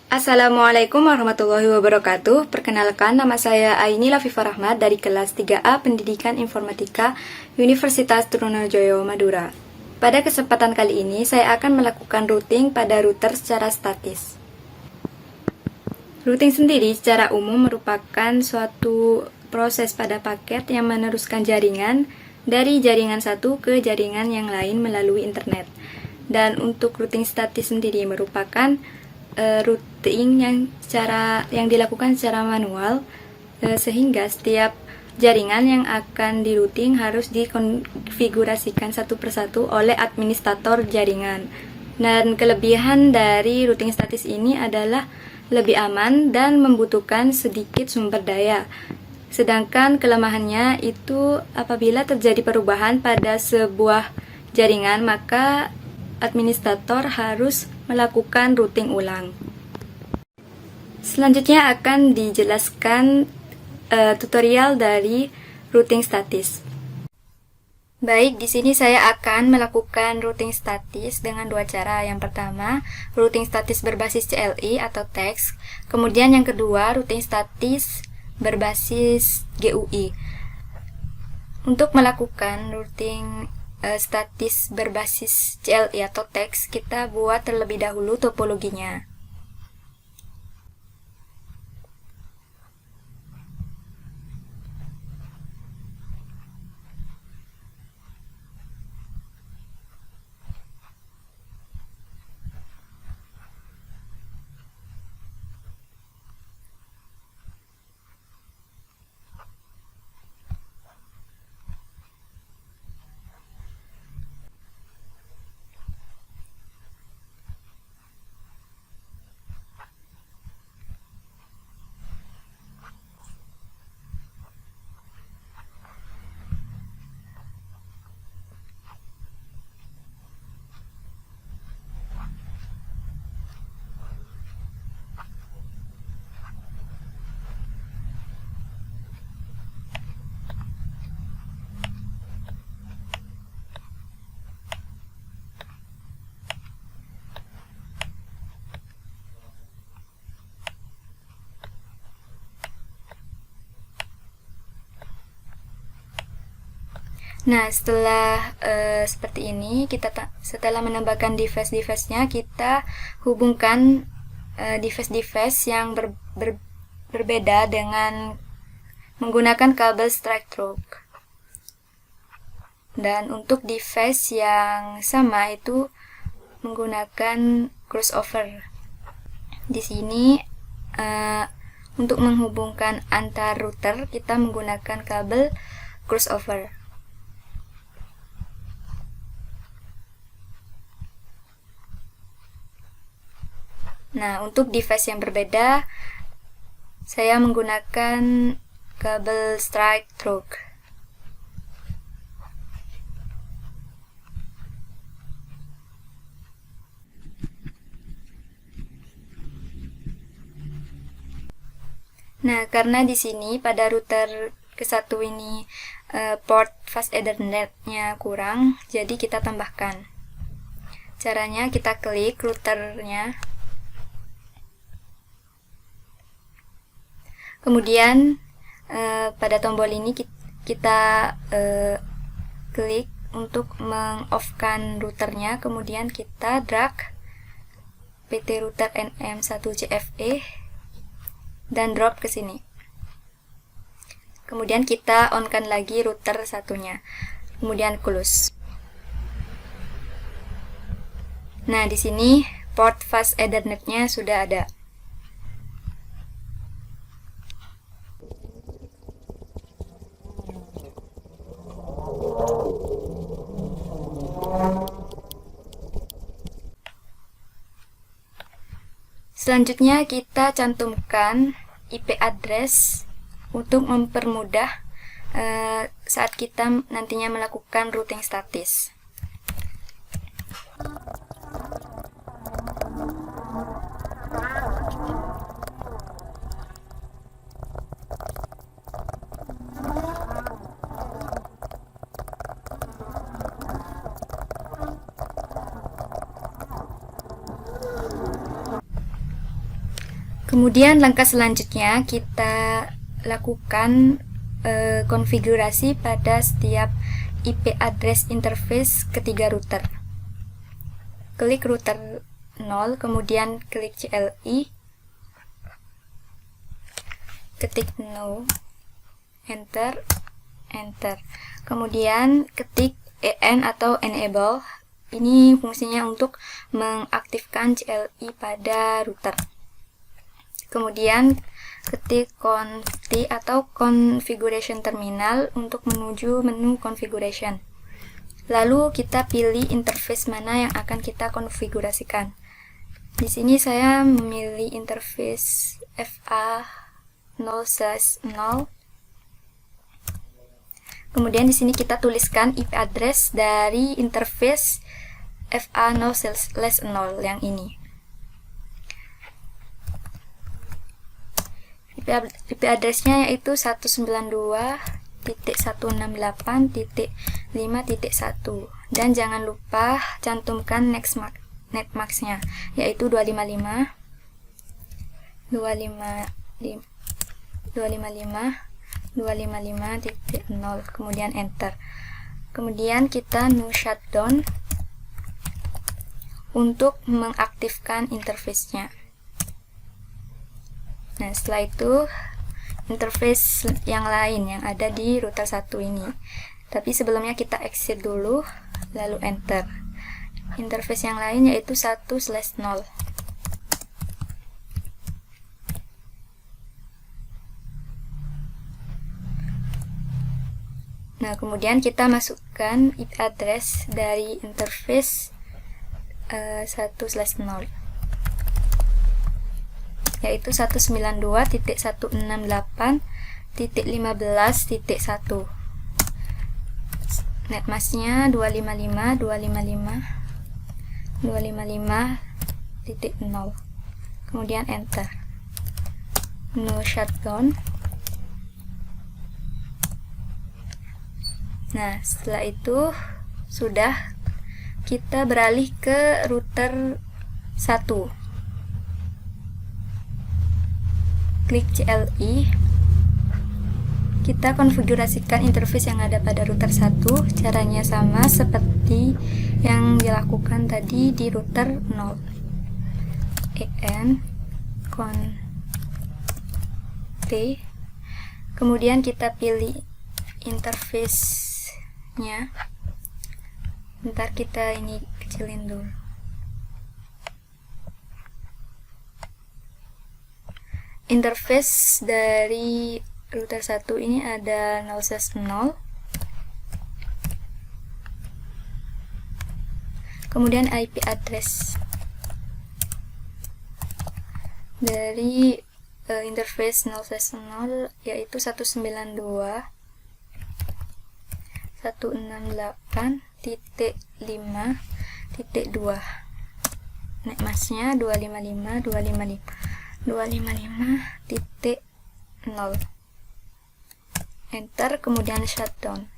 Assalamualaikum warahmatullahi wabarakatuh. Perkenalkan, nama saya Aini Lafifah Rahmat dari kelas 3A Pendidikan Informatika Universitas Trunojoyo, Madura. Pada kesempatan kali ini, saya akan melakukan routing pada router secara statis. Routing sendiri secara umum merupakan suatu proses pada paket yang meneruskan jaringan dari jaringan satu ke jaringan yang lain melalui internet. Dan untuk routing statis sendiri merupakan routing yang dilakukan secara manual, sehingga setiap jaringan yang akan di-routing harus dikonfigurasikan satu persatu oleh administrator jaringan. Dan kelebihan dari routing statis ini adalah lebih aman dan membutuhkan sedikit sumber daya. Sedangkan kelemahannya itu apabila terjadi perubahan pada sebuah jaringan, maka administrator harus melakukan routing ulang. Selanjutnya akan dijelaskan tutorial dari routing statis. Baik, di sini saya akan melakukan routing statis dengan dua cara. Yang pertama, routing statis berbasis CLI atau teks. Kemudian yang kedua, routing statis berbasis GUI. Untuk melakukan routing statis berbasis CLI atau teks, kita buat terlebih dahulu topologinya. Nah, setelah seperti ini, setelah menambahkan device-device-nya, kita hubungkan device-device yang berbeda dengan menggunakan kabel strike through. Dan untuk device yang sama itu menggunakan crossover. Di sini untuk menghubungkan antar router kita menggunakan kabel crossover. Nah, untuk device yang berbeda, saya menggunakan kabel strike through. Nah, karena di sini pada router ke-1 ini port fast Ethernet-nya kurang, jadi kita tambahkan. Caranya kita klik routernya. Kemudian pada tombol ini kita klik untuk meng-off-kan routernya, kemudian kita drag PT router NM1CFE dan drop ke sini. Kemudian kita on-kan lagi router satunya, kemudian close. Nah, di sini port fast Ethernet-nya sudah ada. Selanjutnya kita cantumkan IP address untuk mempermudah saat kita nantinya melakukan routing statis. Kemudian langkah selanjutnya kita lakukan konfigurasi pada setiap IP address interface ketiga router. Klik router 0, kemudian klik CLI, ketik no, enter, kemudian ketik EN atau enable. Ini fungsinya untuk mengaktifkan CLI pada router. Kemudian ketik conft atau configuration terminal untuk menuju menu configuration. Lalu kita pilih interface mana yang akan kita konfigurasikan. Di sini saya memilih interface FA0/0. Kemudian di sini kita tuliskan IP address dari interface FA0/0 yang ini. IP addressnya yaitu 192.168.5.1 dan jangan lupa cantumkan netmasknya yaitu 255.0, kemudian enter. Kemudian kita no shutdown untuk mengaktifkan interface-nya. Nah, setelah itu interface yang lain yang ada di router 1 ini. Tapi sebelumnya kita exit dulu, lalu enter. Interface yang lain yaitu 1/0. Nah, kemudian kita masukkan IP address dari interface 1/0. Yaitu 192.168.15.1. Netmasknya 255.255.0. Kemudian enter. No shutdown. Nah, setelah itu sudah, kita beralih ke router 1. Klik CLI, kita konfigurasikan interface yang ada pada router 1. Caranya sama seperti yang dilakukan tadi di router 0. EN conft, kemudian kita pilih interface-nya. Bentar, kita ini kecilin dulu. Interface dari router 1 ini ada 0/0. Kemudian IP address dari interface 0/0 yaitu 192.168.5.2. Netmasknya 255.255.0. Enter, kemudian shutdown.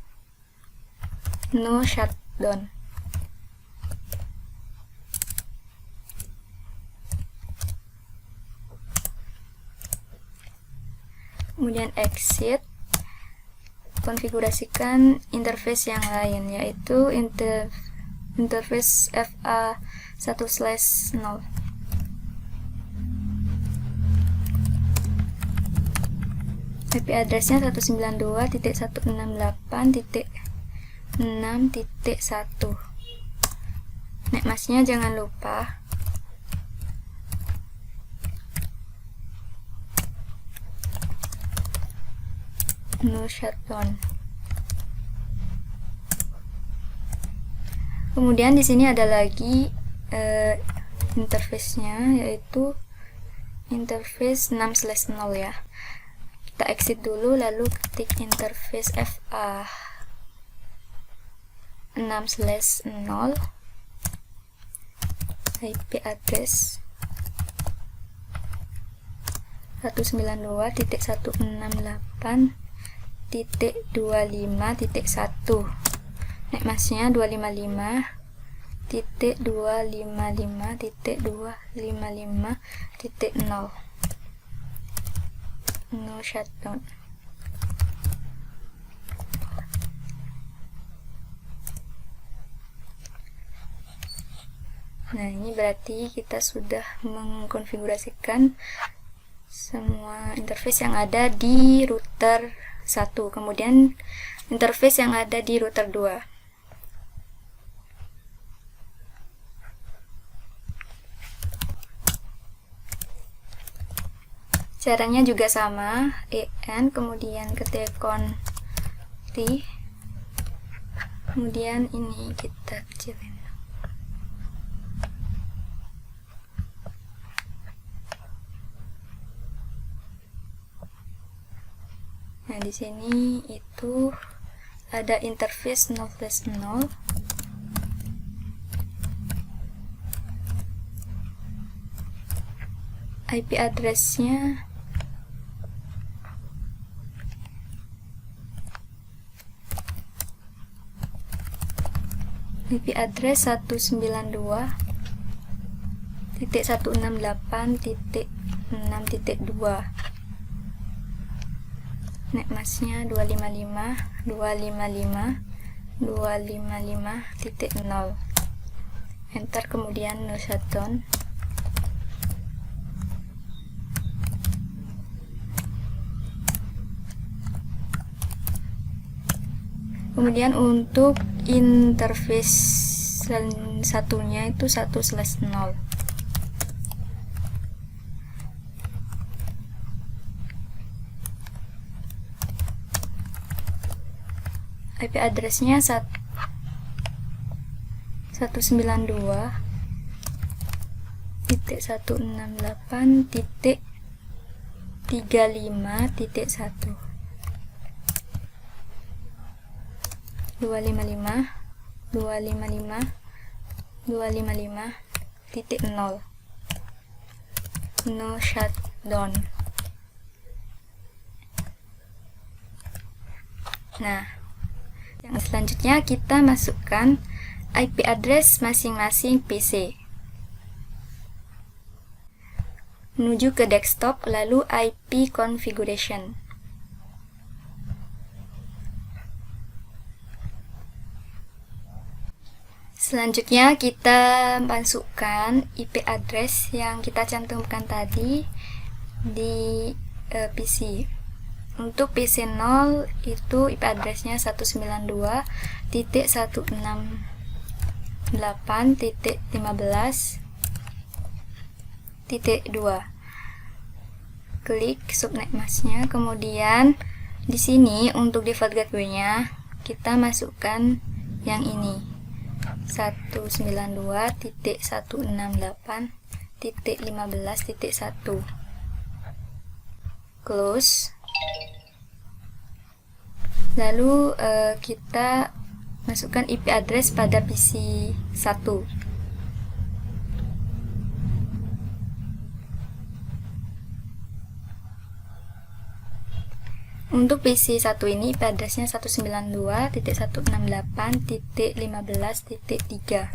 No shutdown. Kemudian exit. Konfigurasikan interface yang lain yaitu interface FA1/0. IP addressnya 192.168.6.1. Netmasknya jangan lupa. No shutdown. Kemudian di sini ada lagi interface-nya yaitu interface 6/0 ya. Kita exit dulu, lalu ketik interface FA 6/0, IP address 192.168.25.1. Netmasknya 255.255.255.0. no shutdown. Nah, ini berarti kita sudah mengkonfigurasikan semua interface yang ada di router 1, kemudian interface yang ada di router 2. Caranya juga sama, en, kemudian ketik conti, kemudian ini kita kecilin. Nah, di sini itu ada interface 0/0. IP address-nya IP address 192.168.6.2. Netmasknya 255.255.255.0. Enter, kemudian no shutdown. Kemudian untuk interface satunya itu 1/0. IP address-nya 192.168.35.1. 255.255.255.0. No shutdown. Nah, yang selanjutnya kita masukkan IP address masing-masing PC. Menuju ke desktop, lalu IP configuration. Selanjutnya kita masukkan IP address yang kita cantumkan tadi di PC. Untuk PC 0 itu IP address-nya 192.168.15.2. Klik subnet masknya, kemudian di sini untuk default gateway-nya kita masukkan yang ini, 192.168.15.1. Close. Lalu kita masukkan IP address pada PC 1. Untuk PC 1 ini IP address-nya 192.168.15.3.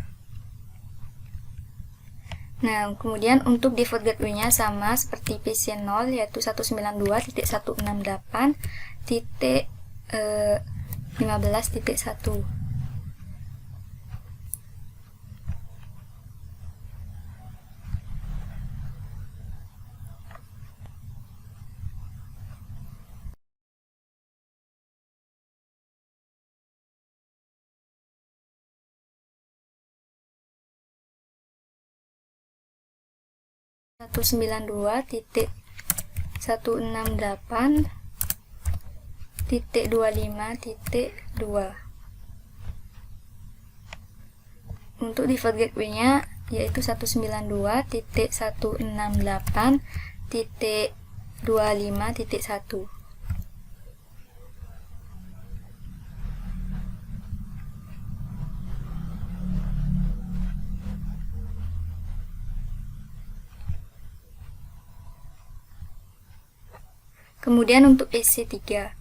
Nah, kemudian untuk default gateway-nya sama seperti PC 0, yaitu 192.168.15.1. Untuk default gateway-nya yaitu 192.168.25.1. Kemudian untuk PC 3.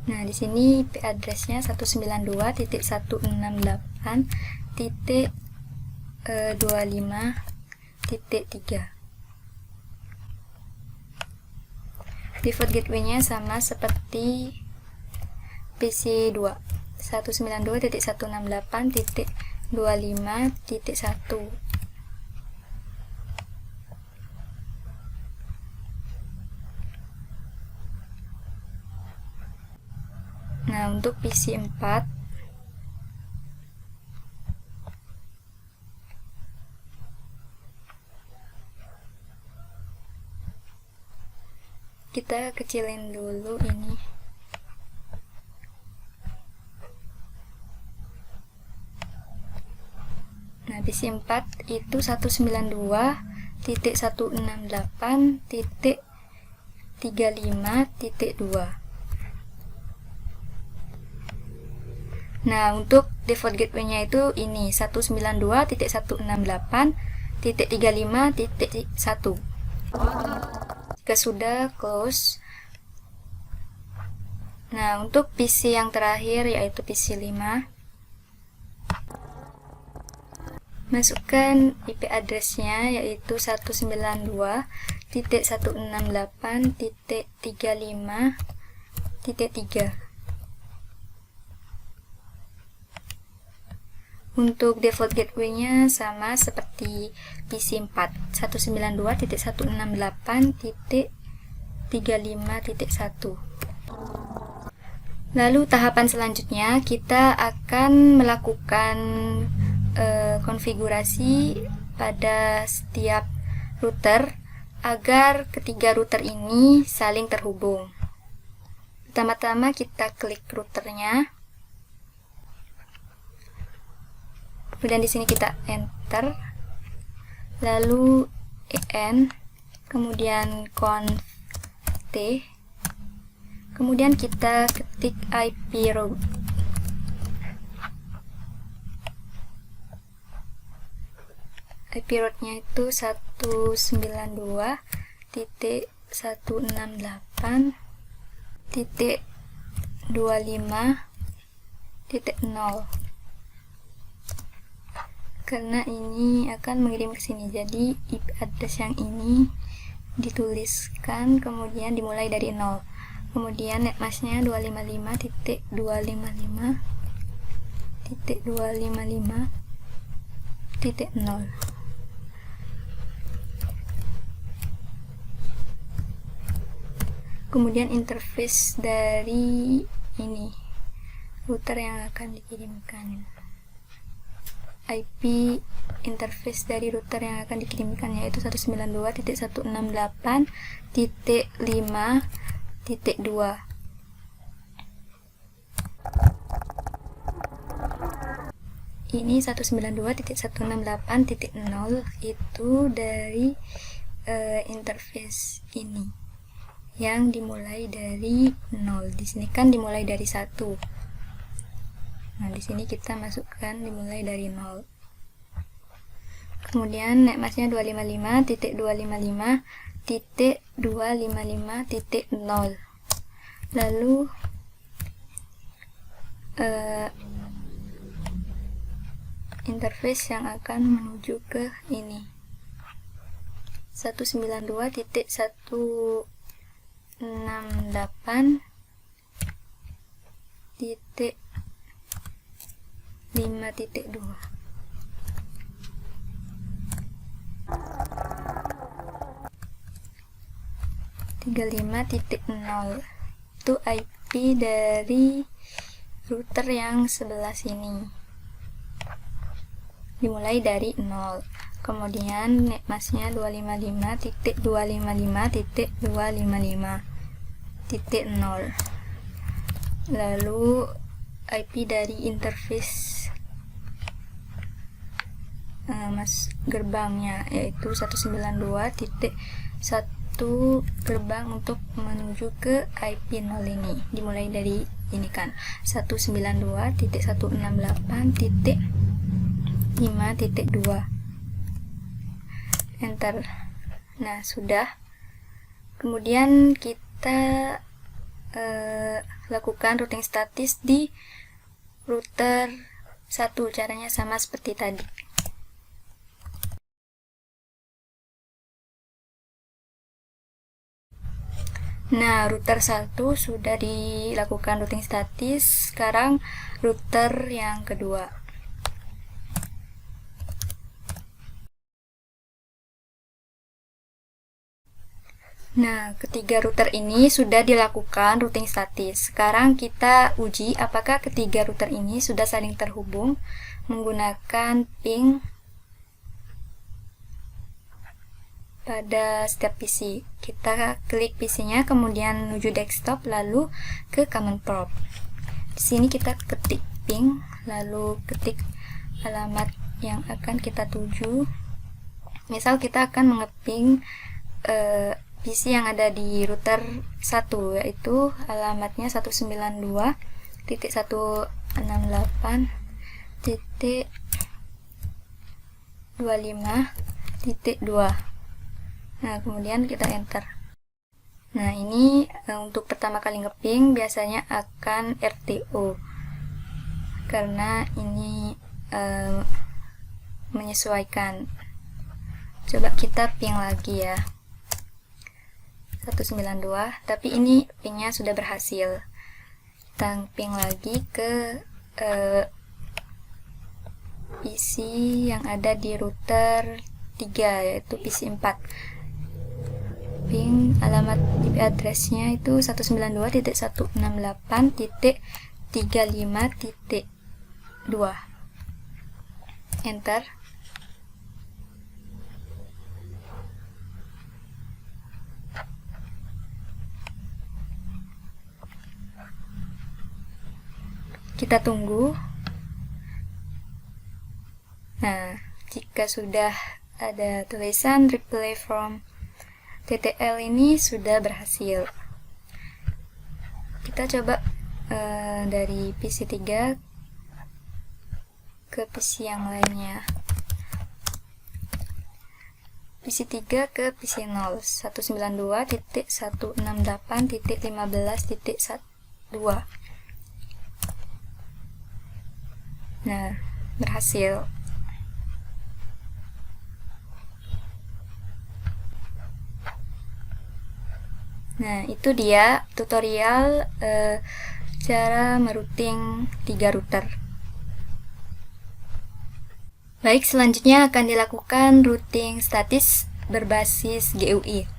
Nah, di sini IP address-nya 192.168.25.1. 192.25.3. Default gateway-nya sama seperti PC2, 192.168.25.1. Nah, untuk PC4 kita kecilin dulu ini. Nah, PC4 itu 192.168.35.2. Nah, untuk default gateway-nya itu ini 192.168.35.1. Jika sudah, close. Nah, untuk PC yang terakhir yaitu PC5, masukkan IP address-nya yaitu 192.168.35.3. Untuk default gateway-nya sama seperti PC4, 192.168.35.1. Lalu tahapan selanjutnya kita akan melakukan konfigurasi pada setiap router agar ketiga router ini saling terhubung. Pertama-tama kita klik routernya. Kemudian di sini kita enter, lalu en, kemudian conf t, kemudian kita ketik IP route. IP route-nya itu 192.168.25.0. Karena ini akan mengirim ke sini, jadi IP address yang ini dituliskan kemudian dimulai dari 0. Kemudian netmasknya 255.255.255.0. Kemudian interface dari ini router yang akan dikirimkan. IP interface dari router yang akan dikirimkan yaitu 192.168.5.2. Ini 192.168.0 itu dari interface ini yang dimulai dari 0. Di sini kan dimulai dari 1. Nah, di sini kita masukkan dimulai dari 0. Kemudian netmasknya 255.255.255.0. Lalu interface yang akan menuju ke ini 192.168.5.2. 35.0 itu IP dari router yang sebelah sini, dimulai dari 0. Kemudian netmasknya 255.255.255.0. lalu IP dari interface gerbangnya yaitu 192.1 gerbang untuk menuju ke IP 0 ini, dimulai dari ini kan 192.168.5.2. Enter. Nah, sudah. Kemudian kita lakukan routing status di router 1. Caranya sama seperti tadi. Nah, router 1 sudah dilakukan routing statis. Sekarang router yang kedua. Nah, ketiga router ini sudah dilakukan routing statis. Sekarang kita uji apakah ketiga router ini sudah saling terhubung menggunakan ping pada setiap PC. Kita klik PC-nya, kemudian menuju desktop, lalu ke command prompt. Di sini kita ketik ping, lalu ketik alamat yang akan kita tuju. Misal kita akan mengeping PC yang ada di router 1, yaitu alamatnya 192.168.25.2. Nah, kemudian kita enter. Nah, ini untuk pertama kali ngeping biasanya akan RTO, karena ini menyesuaikan. Coba kita ping lagi ya, 192, tapi ini pingnya sudah berhasil. Kita ping lagi ke PC yang ada di router 3, yaitu PC 4. Ping alamat IP address-nya itu 192.168.35.2. Enter. Kita tunggu. Nah, jika sudah ada tulisan reply from TTL ini sudah berhasil. Kita coba dari PC 3 ke PC yang lainnya. PC 3 ke PC 0, 192.168.15.2. Nah, berhasil. Nah, itu dia tutorial cara merouting 3 router. Baik, selanjutnya akan dilakukan routing statis berbasis GUI.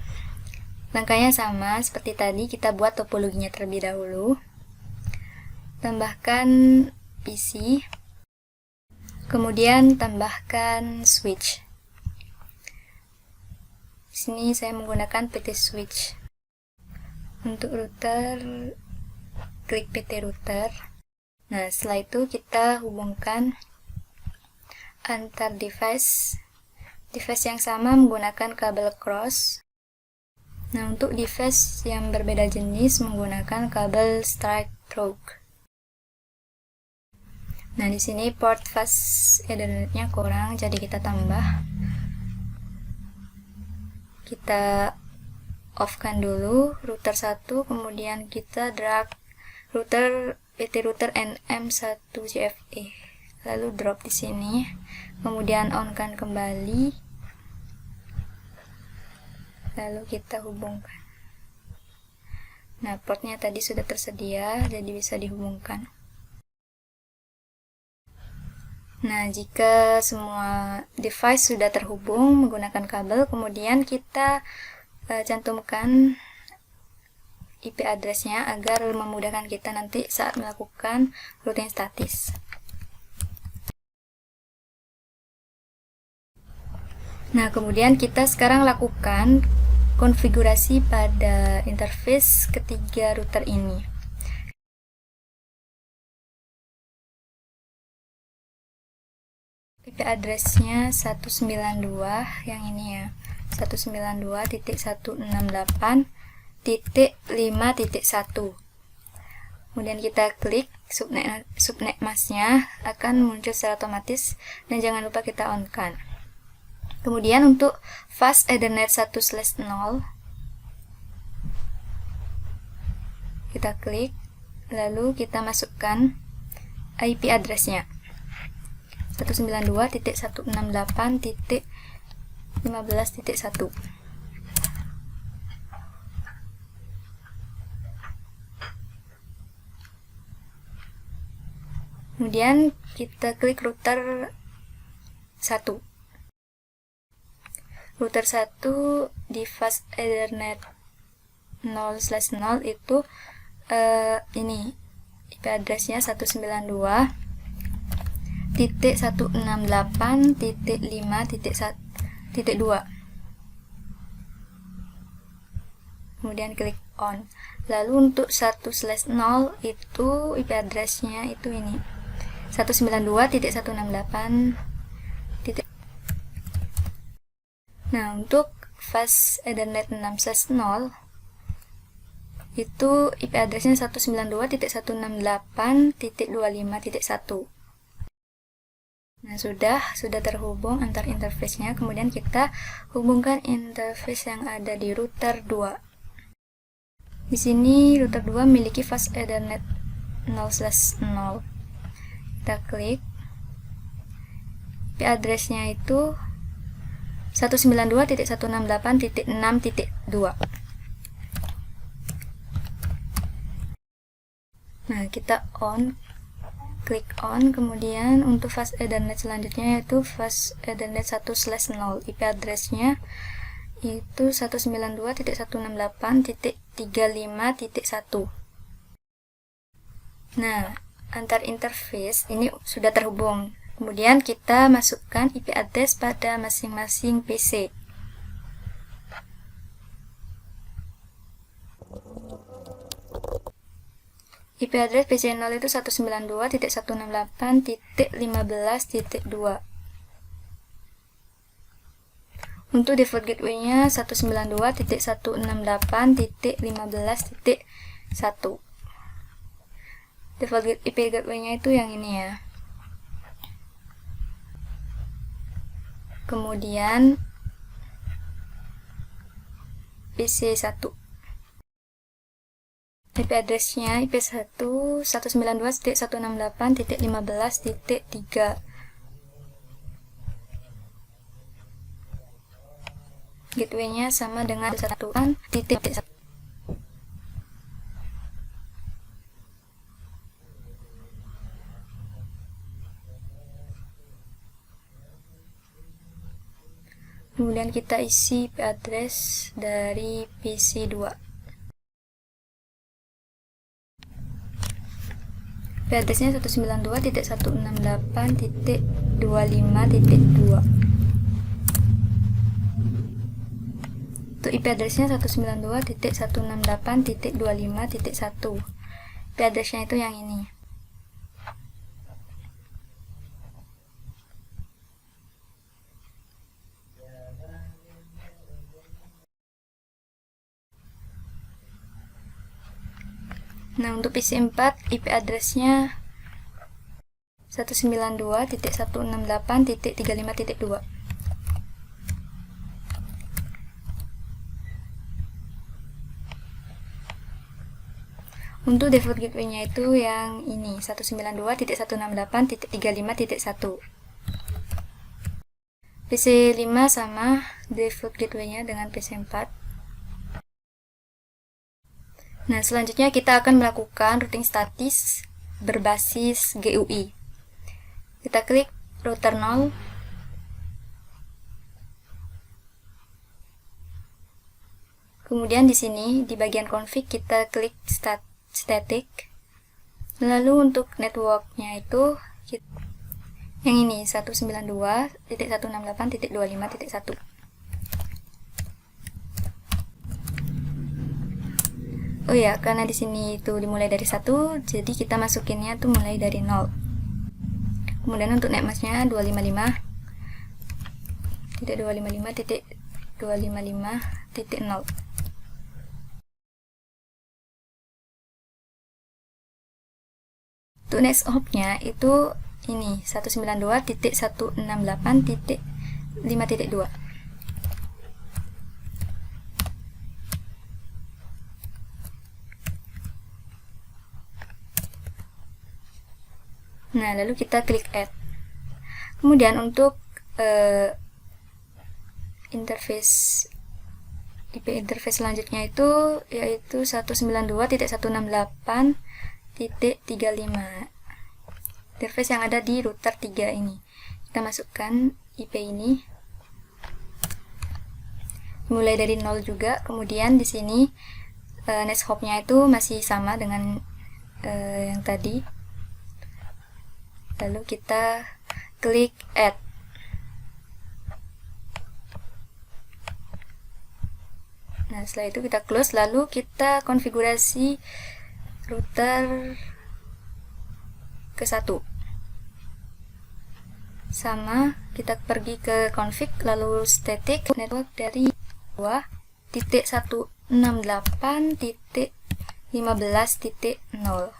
Langkahnya sama seperti tadi, kita buat topologinya terlebih dahulu. Tambahkan PC, kemudian tambahkan switch. Di sini saya menggunakan PT switch. Untuk router, klik PT router. Nah, setelah itu kita hubungkan antar device yang sama menggunakan kabel cross. Nah, untuk device yang berbeda jenis menggunakan kabel straight through. Nah, di sini port fast Ethernet-nya kurang, jadi kita tambah. Kita off-kan dulu router 1, kemudian kita drag router PT router NM1CFE, lalu drop di sini, kemudian on-kan kembali, lalu kita hubungkan. Nah, portnya tadi sudah tersedia, jadi bisa dihubungkan. Nah, jika semua device sudah terhubung menggunakan kabel, kemudian kita cantumkan IP address-nya agar memudahkan kita nanti saat melakukan routing statis. Nah, kemudian kita sekarang lakukan konfigurasi pada interface ketiga router ini. IP address-nya 192 yang ini ya, 192.168.5.1. Kemudian kita klik subnet mask-nya, akan muncul secara otomatis, dan jangan lupa kita on-kan. Kemudian untuk fast Ethernet 1/0 kita klik, lalu kita masukkan IP address-nya. 192.168.15.1. Kemudian kita klik router 1. Router 1 di fast Ethernet 0/0 itu ini IP addressnya 192.168.5.2. Kemudian klik on. Lalu untuk 1/0 itu IP addressnya itu ini 192.168. Nah, untuk fast Ethernet 6/0 itu IP addressnya 192.168.25.1. Nah, sudah terhubung antar interface-nya. Kemudian kita hubungkan interface yang ada di router 2. Di sini router 2 memiliki fast Ethernet 0/0. Kita klik. IP addressnya itu 192.168.6.2. Nah, kita klik on. Kemudian untuk fast Ethernet selanjutnya yaitu fast Ethernet 1/0. IP addressnya itu 192.168.35.1. Nah, antar interface ini sudah terhubung. Kemudian kita masukkan IP address pada masing-masing PC. IP address PC0 itu 192.168.15.2. Untuk default gateway-nya 192.168.15.1. Default IP gateway-nya itu yang ini ya. Kemudian PC1. IP address-nya IP1 192.168.15.3. Gateway-nya sama dengan 1.1. Kemudian kita isi IP address dari PC2. IP address-nya 192.168.25.2. Untuk IP address-nya 192.168.25.1. IP address-nya itu yang ini. Nah, untuk PC4 IP address-nya 192.168.35.2. Untuk default gateway-nya itu yang ini 192.168.35.1. PC5 sama default gateway-nya dengan PC4. Nah, selanjutnya kita akan melakukan routing statis berbasis GUI. Kita klik router 0. Kemudian di sini di bagian config kita klik static. Lalu untuk networknya itu yang ini 192.168.25.1. Oh ya, karena di sini itu dimulai dari 1, jadi kita masukinnya tuh mulai dari 0. Kemudian untuk netmasknya 255.255.255.0. Untuk next hop-nya itu ini 192.168.5.2. Nah, lalu kita klik add. Kemudian untuk interface IP interface selanjutnya itu yaitu 192.168.35. Interface yang ada di router 3 ini. Kita masukkan IP ini. Mulai dari 0 juga. Kemudian di sini next hop-nya itu masih sama dengan yang tadi. Lalu kita klik add. Nah, setelah itu kita close, lalu kita konfigurasi router ke 1. Sama, kita pergi ke config, lalu static network dari 2.168.15.0.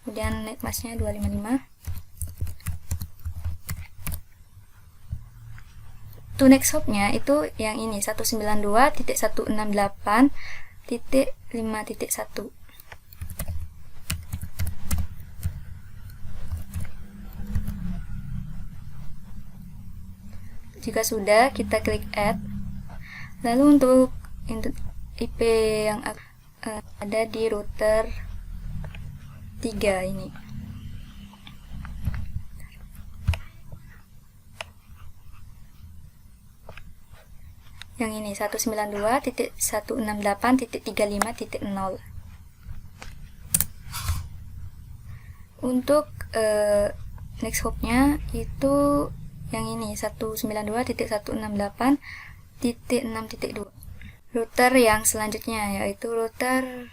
Kemudian netmasknya 255. To next hopnya itu yang ini 192.168.5.1. Jika sudah, kita klik add. Lalu untuk IP yang ada di router 3 ini. Yang ini 192.168.35.0. Untuk next hopnya itu yang ini 192.168.6.2. Router yang selanjutnya yaitu router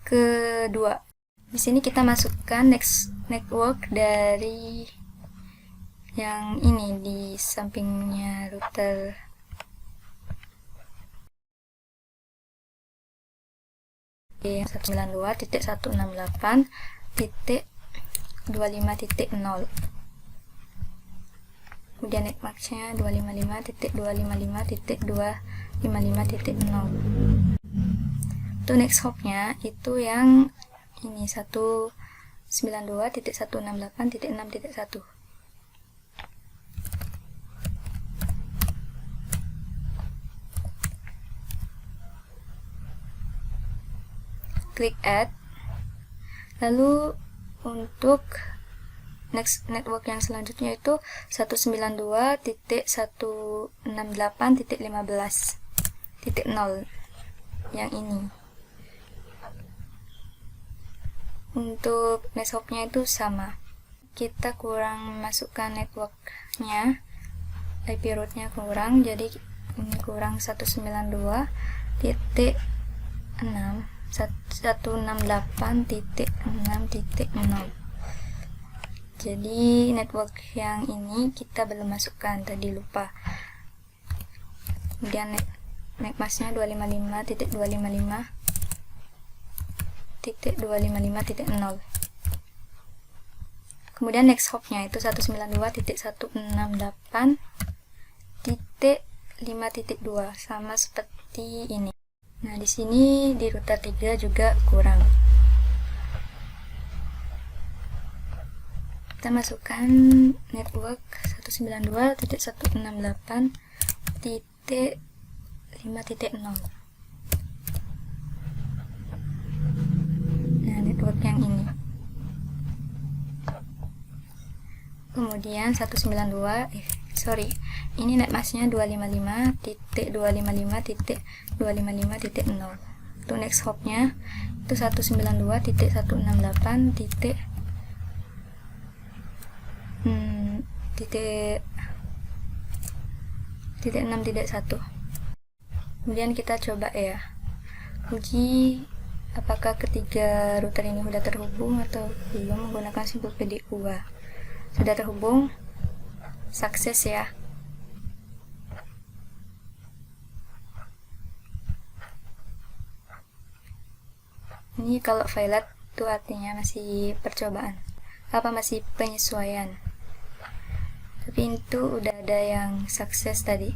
kedua. Di sini kita masukkan next network dari yang ini di sampingnya router. Yang 192.168.25.0. Kemudian netmasknya 255.255.255.0. Untuk next hopnya itu yang ini 192.168.6.1. Klik add. Lalu untuk next network yang selanjutnya itu 192.168.15.0 yang ini. Untuk next hopnya itu sama. Kita kurang masukkan networknya, IP rootnya kurang, jadi ini kurang 168.6.0. Jadi network yang ini kita belum masukkan, tadi lupa. Kemudian netmasknya 255.255.255.0. Kemudian next hopnya itu 192.168.5.2 sama seperti ini. Nah, di sini di router 3 juga kurang. Kita masukkan network 192.168.5.0. Nah, network yang ini. Kemudian ini netmasknya 255.255.255.0. Untuk next hopnya itu 192.168.6.1. Kemudian kita coba ya, uji apakah ketiga router ini sudah terhubung atau belum menggunakan simpul PDUA. Sudah terhubung, sukses ya. Ini kalau violet itu artinya masih percobaan, masih penyesuaian. Tapi itu udah ada yang sukses tadi.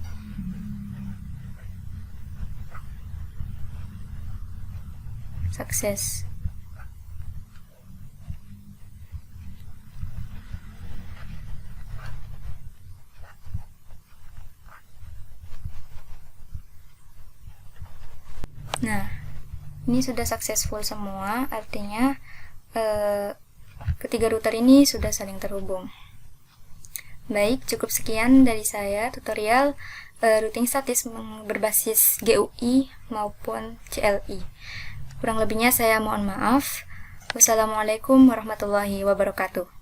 Sukses. Ini sudah successful semua, artinya ketiga router ini sudah saling terhubung. Baik, cukup sekian dari saya tutorial routing statis berbasis GUI maupun CLI. Kurang lebihnya saya mohon maaf. Wassalamualaikum warahmatullahi wabarakatuh.